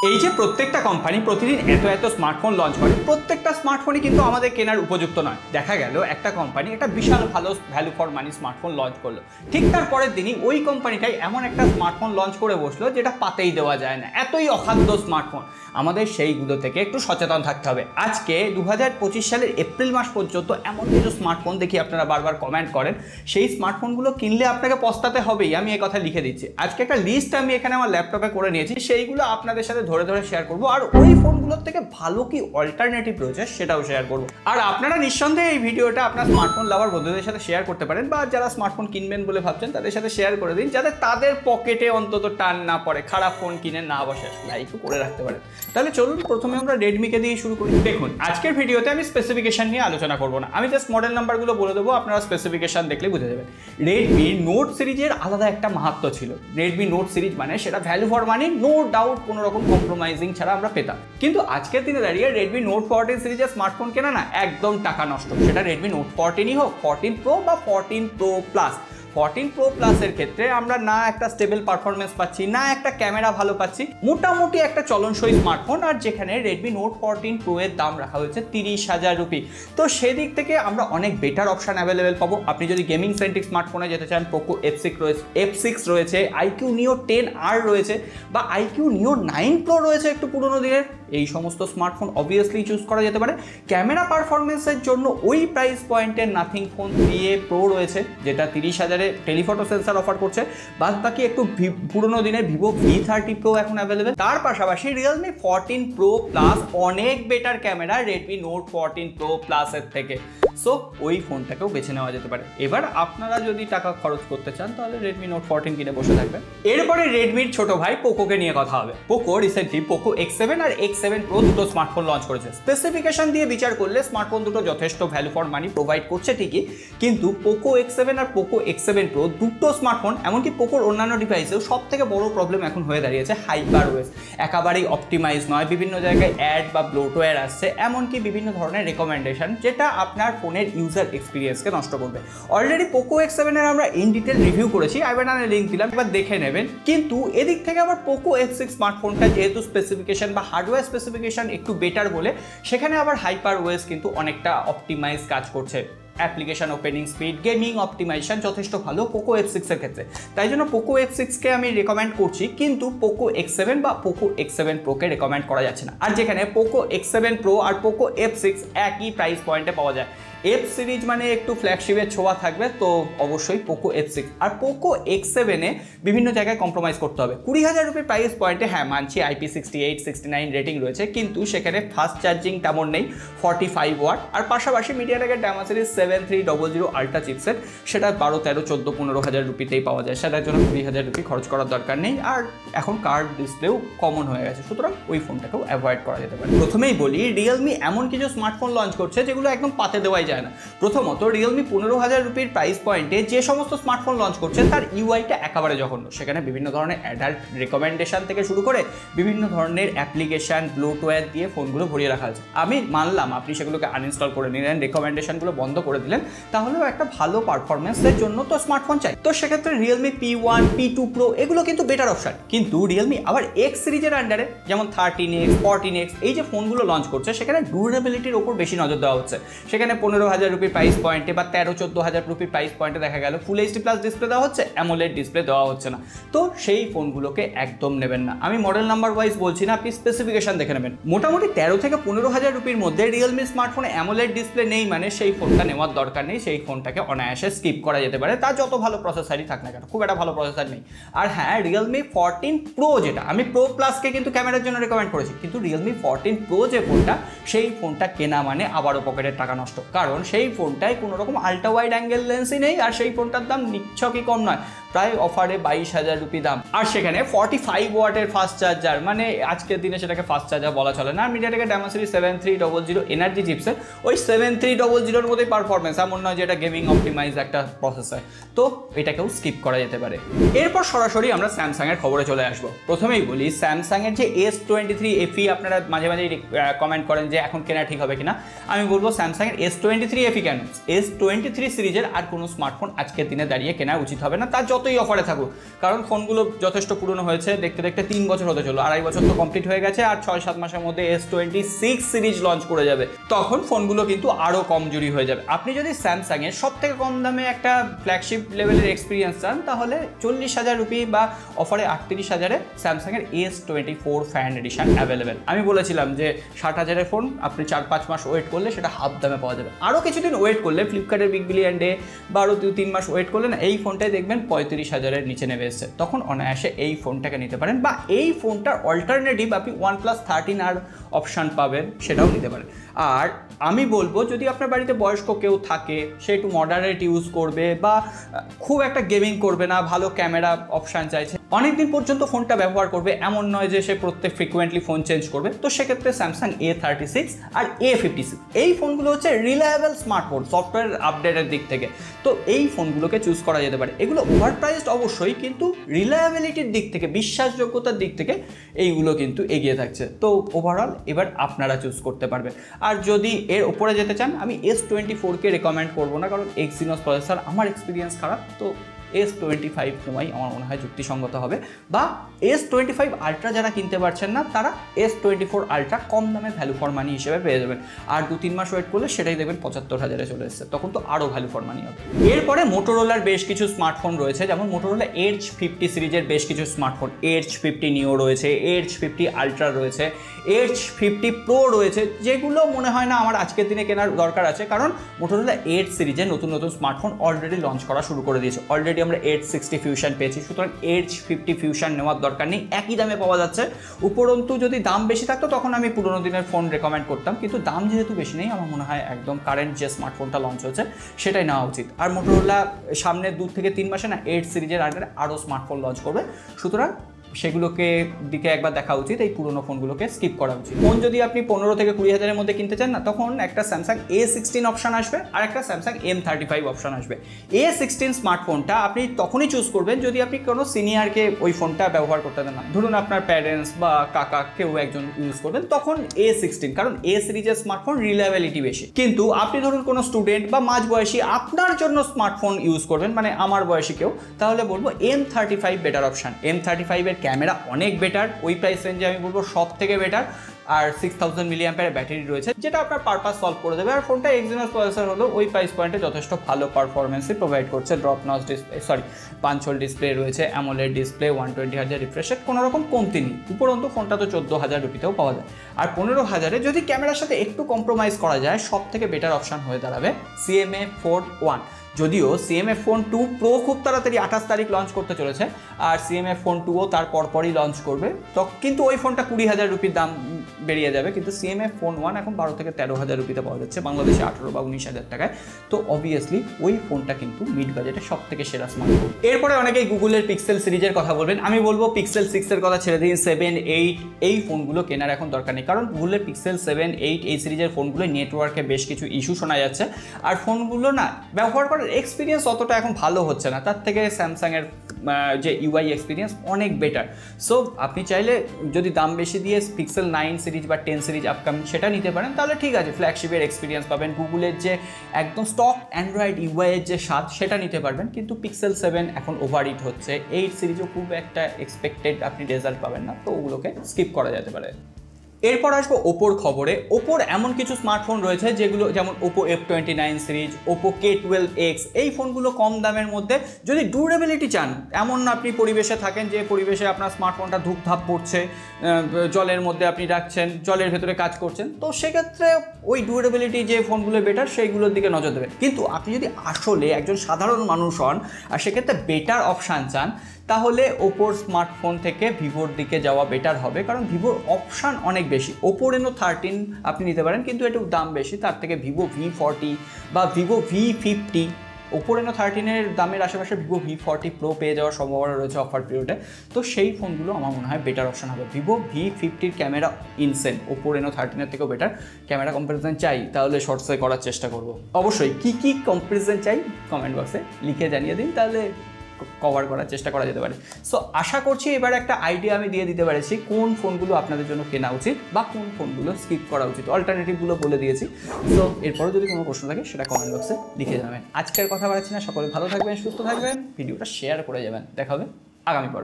এই যে প্রত্যেকটা কোম্পানি প্রতিদিন এত এত স্মার্টফোন লঞ্চ করে, প্রত্যেকটা স্মার্টফোনই কিন্তু আমাদের কেনার উপযুক্ত নয়। দেখা গেল একটা কোম্পানি একটা বিশাল ভালো value for money smartphone launch করলো, ঠিক তার পরের দিনই ওই কোম্পানিটাই এমন একটা স্মার্টফোন লঞ্চ করে বসলো যেটা পাতেই দেওয়া যায় না, এতই অখাদ্য স্মার্টফোন। আমাদের সেইগুলো থেকে একটু সচেতন থাকতে হবে। আজকে 2025 সালের এপ্রিল মাস পর্যন্ত এমন কিছু স্মার্টফোন দেখি আপনারা বারবার কমেন্ট করেন, সেই স্মার্টফোনগুলো কিনলে আপনাকে পস্তাতে হবেই, আমি এই কথা লিখে দিচ্ছি। আজকে একটা লিস্ট আমি এখানে আমার ল্যাপটপে করে নিয়েছি, সেইগুলো আপনাদের সাথে ধরে ধরে শেয়ার করবো, আর ওই ফোনগুলোর থেকে ভালো কি অল্টারনেটিভ রয়েছে সেটাও শেয়ার করবো। আর আপনারা নিঃসন্দেহে এই ভিডিওটা আপনার স্মার্টফোন লাভার বন্ধুদের সাথে শেয়ার করতে পারেন, বা যারা স্মার্টফোন কিনবেন বলে ভাবছেন তাদের সাথে শেয়ার করে দিন, যাতে তাদের পকেটে অন্তত টান না পড়ে, খারাপ ফোন কিনে না বসে, লাইকও করে রাখতে পারেন। তাহলে চলুন প্রথমে আমরা রেডমিকে দিয়ে শুরু করি। দেখুন, আজকের ভিডিওতে আমি স্পেসিফিকেশন নিয়ে আলোচনা করবো না, আমি জাস্ট মডেল নাম্বারগুলো বলে দেবো, আপনারা স্পেসিফিকেশন দেখলে বুঝে যাবেন। রেডমি নোট সিরিজের আলাদা একটা মাহাত্ম্য ছিল। রেডমি নোট সিরিজ মানে সেটা value for money, no doubt, কোনো রকম কম্প্রোমাইজিং ছাড়া আমরা পেতাম। কিন্তু আজকের দিনে দাঁড়িয়ে রেডমি নোট 14 সিরিজের স্মার্টফোন কেনা না একদম টাকা নষ্ট। সেটা রেডমি নোট 14ই হোক, 14 প্রো বা 14 প্রো প্লাস। 14 প্রো প্লাসের ক্ষেত্রে আমরা না একটা স্টেবল পারফরমেন্স পাচ্ছি, না একটা ক্যামেরা ভালো পাচ্ছি, মোটামুটি একটা চলনসই স্মার্টফোন। আর যেখানে রেডমি নোট 14 প্রো এর দাম রাখা হয়েছে 30,000 রুপি, তো সেদিক থেকে আমরা অনেক বেটার অপশন অ্যাভেলেবেল পাবো। আপনি যদি গেমিং সেন্ট্রিক স্মার্টফোনে যেতে চান, পোকো F6 রয়েছে, আইকিউ নিও 10R রয়েছে, বা আইকিউ নিও 9 প্রো রয়েছে একটু পুরোনো দিনের, এই সমস্ত স্মার্টফোন অবভিয়াসলি চুজ করা যেতে পারে। ক্যামেরা পারফরমেন্সের জন্য ওই প্রাইস পয়েন্টের নাথিং ফোন 3A প্রো রয়েছে, যেটা 30,000 টেলিফটো সেন্সর অফার করছে। বাদ বাকি একটু পুরোনো দিনের ভিভো V30 প্রো এখন অ্যাভেলেবেল। তার পাশাপাশি রিয়েলমি 14 প্রো প্লাস অনেক better camera Redmi note 14 pro প্লাসের থেকে, সো ওই ফোনটাকেও বেছে নেওয়া যেতে পারে। এবার আপনারা যদি টাকা খরচ করতে চান তাহলে রেডমি নোট 14 কিনে বসে থাকবেন। এরপরে রেডমির ছোট ভাই পোকোকে নিয়ে কথা হবে। পোকো রিসেন্টলি পোকো X7 আর X7 প্রো দুটো স্মার্টফোন লঞ্চ করেছে। স্পেসিফিকেশন দিয়ে বিচার করলে স্মার্টফোন দুটো যথেষ্ট ভ্যালু ফর মানি প্রোভাইড করছে ঠিকই, কিন্তু পোকো X7 আর পোকো X7 প্রো দুটো স্মার্টফোন, এমনকি পোকোর অন্যান্য ডিভাইসেও সব থেকে বড় প্রবলেম এখন হয়ে দাঁড়িয়েছে হাইপার ওএস। একেবারেই অপটিমাইজ নয়, বিভিন্ন জায়গায় অ্যাড বা ব্লোটওয়্যার আসছে, এমনকি বিভিন্ন ধরনের রেকমেন্ডেশন যেটা আপনার ফোনের ইউজার এক্সপিরিয়েন্সকে নষ্ট করবে। অলরেডি পোকো X7 এর আমরা ইন ডিটেল রিভিউ করেছি, আই বাটনে লিঙ্ক দিলাম, এবার দেখে নেবেন। কিন্তু এদিক থেকে আবার পোকো F6 স্মার্টফোনটা যেহেতু স্পেসিফিকেশন বা হার্ডওয়্যার স্পেসিফিকেশন একটু বেটার বলে, সেখানে আবার হাইপার ওএস কিন্তু অনেকটা অপটিমাইজ কাজ করছে। Application opening speed, gaming optimisation যথেষ্ট ভালো পোকো F6 এর ক্ষেত্রে, তাই জন্য পোকো F6কে আমি রেকমেন্ড করছি, কিন্তু পোকো X7 বা পোকো X7 প্রোকে রেকমেন্ড করা যাচ্ছে না। আর যেখানে পোকো X7 প্রো আর পোকো F6 একই প্রাইস পয়েন্টে পাওয়া যায়, F সিরিজ মানে একটু ফ্ল্যাগশিপের ছোঁয়া থাকবে, তো অবশ্যই পোকো F6। আর পোকো X7 এ বিভিন্ন জায়গায় কম্প্রোমাইজ করতে হবে। 20,000 রুপির প্রাইস পয়েন্টে হ্যাঁ মানছি IP68 69 রেটিং রয়েছে, কিন্তু সেখানে ফাস্ট চার্জিং তেমন নেই, 45 ওয়াট। আর পাশাপাশি মিডিয়াটেকের ডায়মেনসিটি 7300 আলট্রা চিপসেট, সেটা 12, 13, 14, 15,000 রুপিতেই পাওয়া যায়, সেটার জন্য 20,000 রুপি খরচ করার দরকার নেই। আর এখন কার্ভ ডিসপ্লেও কমন হয়ে গেছে, সুতরাং ওই ফোনটাকেও অ্যাভয়েড করা যেতে পারে। প্রথমেই বলি, রিয়েলমি এমন কিছু স্মার্টফোন লঞ্চ করছে যেগুলো একদম পাতে দেওয়াই যায় না। প্রথমত রিয়েলমি 15,000 রুপির প্রাইস পয়েন্টে যে সমস্ত স্মার্টফোন লঞ্চ করছে তার ইউআইটা একেবারে জঘন্য। সেখানে বিভিন্ন ধরনের অ্যাডাল্ট রেকমেন্ডেশন থেকে শুরু করে বিভিন্ন ধরনের অ্যাপ্লিকেশন ব্লোটওয়্যার দিয়ে ফোনগুলো ভরিয়ে রাখা আছে। আমি মানলাম আপনি সেগুলোকে আনইনস্টল করে নিলেন, রেকমেন্ডেশনগুলো বন্ধ করে দিলেন, তাহলেও একটা ভালো পারফরমেন্সের জন্য তো স্মার্টফোন চাই। তো সেক্ষেত্রে রিয়েলমি P1, P2 প্রো এগুলো কিন্তু বেটার অপশন। কিন্তু রিয়েলমি আবার X সিরিজের আন্ডারে যেমন 13X, 14X এই যে ফোনগুলো লঞ্চ করছে, সেখানে ডিউরেবিলিটির ওপর বেশি নজর দেওয়া হচ্ছে। সেখানে 15,000 রুপির প্রাইস পয়েন্টে বা 13-14,000 রুপির প্রাইস পয়েন্টে দেখা গেল ফুল এইচডি প্লাস ডিসপ্লে দেওয়া হচ্ছে, অ্যামোলেড ডিসপ্লে দেওয়া হচ্ছে না। তো সেই ফোনগুলোকে একদম নেবেন না। আমি মডেল নাম্বার ওয়াইজ বলছি না, আপনি স্পেসিফিকেশন দেখে নেবেন। মোটামুটি 13 থেকে 15,000 রুপির মধ্যে রিয়েলমি স্মার্টফোনে অ্যামোলেড ডিসপ্লে নেই মানে সেই ফোনটা নেওয়ার দরকার নেই, সেই ফোনটাকে অনায়াসে স্কিপ করা যেতে পারে, তার যত ভালো প্রসেসরই থাক না কেন, খুব একটা ভালো প্রসেসর নেই। আর হ্যাঁ, রিয়েলমি 14 প্রো যেটা, আমি প্রো প্লাসকে কিন্তু ক্যামেরার জন্য রেকমেন্ড করেছি, কিন্তু রিয়েলমি 14 প্রো যে ফোনটা, সেই ফোনটা কেনা মানে আবারও পকেটের টাকা নষ্ট, কারণ সেই ফোনটায় কোনো রকম আল্ট্রা ওয়াইড অ্যাঙ্গেল লেন্সই নেই। আর সেই ফোনটার দাম নিচ্ছকই কম নয়, প্রায় অফারে 22,000 রুপি দাম। আর সেখানে 45 ওয়াটের ফাস্ট চার্জার, মানে আজকের দিনে সেটাকে ফাস্ট চার্জার বলা চলে না। মিডিয়াটেকের ডায়মেনসিটি 7300 এনার্জি চিপসেট, ওই 7300 মধ্যেই পারফরমেন্স, এমন নয় যে এটা গেমিং অপটিমাইজ একটা প্রসেসর, তো এটাকেও স্কিপ করা যেতে পারে। এরপর সরাসরি আমরা স্যামসাং এর খবরে চলে আসবো। প্রথমেই বলি, স্যামসাং এর যে S23 FE আপনারা মাঝে মাঝে কমেন্ট করেন যে এখন কেনা ঠিক হবে কিনা, আমি বলবো স্যামসাং এর S23 FE কেন, S23 সিরিজের আর কোনো স্মার্টফোন আজকের দিনে দাঁড়িয়ে কেনা উচিত হবে না। তার যত যতই অফারে থাকুক, কারণ ফোনগুলো যথেষ্ট পুরনো হয়েছে, দেখতে দেখতে 3 বছর হতে চলো, 2.5 বছর তো কমপ্লিট হয়ে গেছে, আর 6-7 মাসের মধ্যে S26 সিরিজ লঞ্চ করে যাবে, তখন ফোনগুলো কিন্তু আরও কমজোরি হয়ে যাবে। আপনি যদি স্যামসাংয়ের সব থেকে কম দামে একটা ফ্ল্যাগশিপ লেভেলের এক্সপিরিয়েন্স চান, তাহলে 40,000 রুপি বা অফারে 38,000-এ স্যামসাংয়ের S24 ফ্যান এডিশন অ্যাভেলেবেল। আমি বলেছিলাম যে 60,000-এর ফোন আপনি 4-5 মাস ওয়েট করলে সেটা হাফ দামে পাওয়া যাবে। আরও কিছুদিন ওয়েট করলে ফ্লিপকার্টের বিগ বিলিয়ন ডে বা আরও 2-3 মাস ওয়েট করলে না, এই ফোনটাই দেখবেন 35,000-এর নিচে নেমে এসছে, তখন অনায়াসে এই ফোনটাকে নিতে পারেন, বা এই ফোনটার অল্টারনেটিভ আপনি OnePlus 13R অপশান পাবেন, সেটাও নিতে পারেন। আর আমি বলবো যদি আপনার বাড়িতে বয়স্ক কেউ থাকে, সে একটু মডারেট ইউজ করবে বা খুব একটা গেমিং করবে না, ভালো ক্যামেরা অপশান চাইছে, অনেকদিন পর্যন্ত ফোনটা ব্যবহার করবে, এমন নয় যে সে প্রত্যেক ফ্রিকুয়েন্টলি ফোন চেঞ্জ করবে, তো সেক্ষেত্রে স্যামসাং A36 আর A56 এই ফোনগুলো হচ্ছে রিলায়েবল স্মার্টফোন সফটওয়্যার আপডেটের দিক থেকে, তো এই ফোনগুলোকে চুজ করা যেতে পারে। এগুলো ওভার প্রাইসড অবশ্যই, কিন্তু রিলায়েবিলিটির দিক থেকে, বিশ্বাসযোগ্যতার দিক থেকে এইগুলো কিন্তু এগিয়ে থাকছে। তো ওভারঅল এবার আপনারা চুজ করতে পারবেন। আর যদি এর উপরে যেতে চান, আমি S24-কে রেকমেন্ড করবো না, কারণ এক্সিনোস প্রসেসর, আমার এক্সপিরিয়েন্স খারাপ, তো S25 নেওয়াই আমার মনে হয় যুক্তিসঙ্গত হবে। বা S25 আলট্রা যারা কিনতে পারছেন না, তারা S24 আলট্রা কম দামে ভ্যালু ফর মানি হিসেবে পেয়ে যাবেন। আর 2-3 মাস ওয়েট করলে সেটাই দেখবেন 75,000-এ চলে এসেছে, তখন তো আরও ভ্যালু ফর মানি হবে। এরপরে মোটোরোলার বেশ কিছু স্মার্টফোন রয়েছে, যেমন মোটোরোলা Edge 50 সিরিজের বেশ কিছু স্মার্টফোন, Edge 50 নিও রয়েছে, Edge 50 আলট্রা রয়েছে, Edge 50 প্রো রয়েছে, যেগুলো মনে হয় না আমার আজকের দিনে কেনার দরকার আছে, কারণ মোটোরোলা Edge সিরিজে নতুন নতুন স্মার্টফোন অলরেডি লঞ্চ করা শুরু করে দিয়েছে। অলরেডি আমরা Edge 60 ফিউশন পেয়েছি, সুতরাং Edge 50 ফিউশন নেওয়ার দরকার নেই, একই দামে পাওয়া যাচ্ছে। উপরন্তু যদি দাম বেশি থাকতো তখন আমি পুরোনো দিনের ফোন রেকমেন্ড করতাম, কিন্তু দাম যেহেতু বেশি নেই, আমার মনে হয় একদম কারেন্ট যে স্মার্টফোনটা লঞ্চ হচ্ছে সেটাই নেওয়া উচিত। আর মোটোরোলা সামনে 2-3 মাসে না Edge সিরিজের আন্ডারে আরও স্মার্টফোন লঞ্চ করবে, সুতরাং সেগুলোকে দিকে একবার দেখা উচিত, এই পুরোনো ফোনগুলোকে স্কিপ করা উচিত। ফোন যদি আপনি 15 থেকে 20,000-এর মধ্যে কিনতে চান না, তখন একটা স্যামসাং A16 অপশান আসবে আর একটা স্যামসাং M35 অপশান আসবে। A16 স্মার্টফোনটা আপনি তখনই চুজ করবেন যদি আপনি কোনো সিনিয়রকে ওই ফোনটা ব্যবহার করতে দেন না, ধরুন আপনার প্যারেন্টস বা কাকা কেউ একজন ইউজ করবেন, তখন A16, কারণ A সিরিজের স্মার্টফোন রিলায়েবিলিটি বেশি। কিন্তু আপনি ধরুন কোনো স্টুডেন্ট বা মাঝবয়সী আপনার জন্য স্মার্টফোন ইউজ করবেন, মানে আমার বয়সী কেউ, তাহলে বলবো M35 বেটার অপশান। M35-এর ক্যামেরা অনেক বেটার, ওই প্রাইস রেঞ্জে আমি বলবো সব থেকে বেটার, আর 6000 মিলিঅ্যাম্পিয়ারের ব্যাটারি রয়েছে, যেটা আপনার পারপাস সলভ করে দেবে। আর ফোনটা এক্সিনোস প্রসেসর হলো ওই প্রাইস পয়েন্টে যথেষ্ট ভালো পারফরমেন্সই প্রোভাইড করছে। Drop notch display, punch hole display রয়েছে, AMOLED display, 120 hertz refresh rate, কোনো রকম কমতি নেই। উপরন্তু ফোনটা তো 14,000 রুপিতেও পাওয়া যায়। আর 15,000-এ যদি ক্যামেরার সাথে একটু কম্প্রোমাইজ করা যায়, সব থেকে বেটার অপশান হয়ে দাঁড়াবে CMA Phone 1। যদিও CMA Phone 2 Pro খুব তাড়াতাড়ি 28 তারিখ লঞ্চ করতে চলেছে, আর CMA Phone 2ও তার পরপরই লঞ্চ করবে, তো কিন্তু ওই ফোনটা 20,000 রুপির দাম বেরিয়ে যাবে। কিন্তু CMA Phone 1 এখন 12 থেকে 13,000 রুপিতে পাওয়া যাচ্ছে, বাংলাদেশে 18 বা 19,000 টাকায়। তো অবভিয়াসলি ওই ফোনটা কিন্তু মিড বাজেটে সব থেকে সেরা স্মার্টফোন। এরপরে অনেকেই গুগলের পিক্সেল সিরিজের কথা বলবেন, আমি বলবো পিক্সেল 6-এর কথা ছেড়ে দিন, 7, 8 এই ফোনগুলো কেনার এখন দরকার নেই, কারণ গুগলের পিক্সেল 7, 8 এই সিরিজের ফোনগুলো নেটওয়ার্কে বেশ কিছু ইস্যু শোনা যাচ্ছে, আর ফোনগুলো না ব্যবহার করার এক্সপিরিয়েন্স অতটা এখন ভালো হচ্ছে না। তার থেকে স্যামসাংয়ের যে ইউআই এক্সপিরিয়েন্স অনেক বেটার। সো আপনি চাইলে যদি দাম বেশি দিয়ে পিক্সেল 9 সিরিজ বা 10 সিরিজ আপকামিং সেটা নিতে পারেন, তাহলে ঠিক আছে, ফ্ল্যাগশিপের এক্সপিরিয়েন্স পাবেন, গুগলের যে একদম স্টক অ্যান্ড্রয়েড ইউআইয়ের যে স্বাদ সেটা নিতে পারবেন। কিন্তু পিক্সেল 7 এখন ওভারহিট হচ্ছে, 8 সিরিজও খুব একটা এক্সপেক্টেড আপনি রেজাল্ট পাবেন না, তো ওগুলোকে স্কিপ করা যেতে পারে। এরপর আসবো ওপোর খবরে। ওপোর এমন কিছু স্মার্টফোন রয়েছে যেগুলো, যেমন Oppo F29 series, Oppo K12X, এই ফোনগুলো কম দামের মধ্যে যদি ডিউরেবিলিটি চান, এমন আপনি পরিবেশে থাকেন যে পরিবেশে আপনার স্মার্টফোনটা ধূপধাপ পড়ছে, জলের মধ্যে আপনি রাখছেন, জলের ভেতরে কাজ করছেন, তো সেক্ষেত্রে ওই ডিউরেবিলিটি যে ফোনগুলো বেটার সেইগুলোর দিকে নজর দেবেন। কিন্তু আপনি যদি আসলে একজন সাধারণ মানুষ হন আর সেক্ষেত্রে বেটার অপশান চান, তাহলে ওপোর স্মার্টফোন থেকে ভিভোর দিকে যাওয়া বেটার হবে, কারণ ভিভোর অপশান অনেক বেশি। ওপো রেনো 13 আপনি নিতে পারেন, কিন্তু একটু দাম বেশি, তার থেকে ভিভো V40 বা ভিভো V50, ওপো রেনো 13-এর দামের আশেপাশে ভিভো V40 প্রো পেয়ে যাওয়ার সম্ভাবনা রয়েছে অফার পিরিয়ডে, তো সেই ফোনগুলো আমার মনে হয় বেটার অপশান হবে। ভিভো V50-র ক্যামেরা ইনসেন, ওপো রেনো 13-এর থেকেও বেটার। ক্যামেরা কম্পারিজন চাই তাহলে শর্টসে করার চেষ্টা করব। অবশ্যই কী কী কম্পারিজন চাই কমেন্ট বক্সে লিখে জানিয়ে দিন, তাহলে কভার করার চেষ্টা করা যেতে পারে। সো আশা করছি এবার একটা আইডিয়া আমি দিয়ে দিতে পেরেছি কোন ফোনগুলো আপনাদের জন্য কেনা উচিত বা কোন ফোনগুলো স্কিপ করা উচিত, অল্টারনেটিভগুলো বলে দিয়েছি। সো এরপরে যদি কোনো প্রশ্ন থাকে সেটা কমেন্ট বক্সে লিখে যাবেন। আজকের কথা বাড়াচ্ছি না, সকলে ভালো থাকবেন, সুস্থ থাকবেন, ভিডিওটা শেয়ার করে যাবেন। দেখা হবে আগামী পর্বে।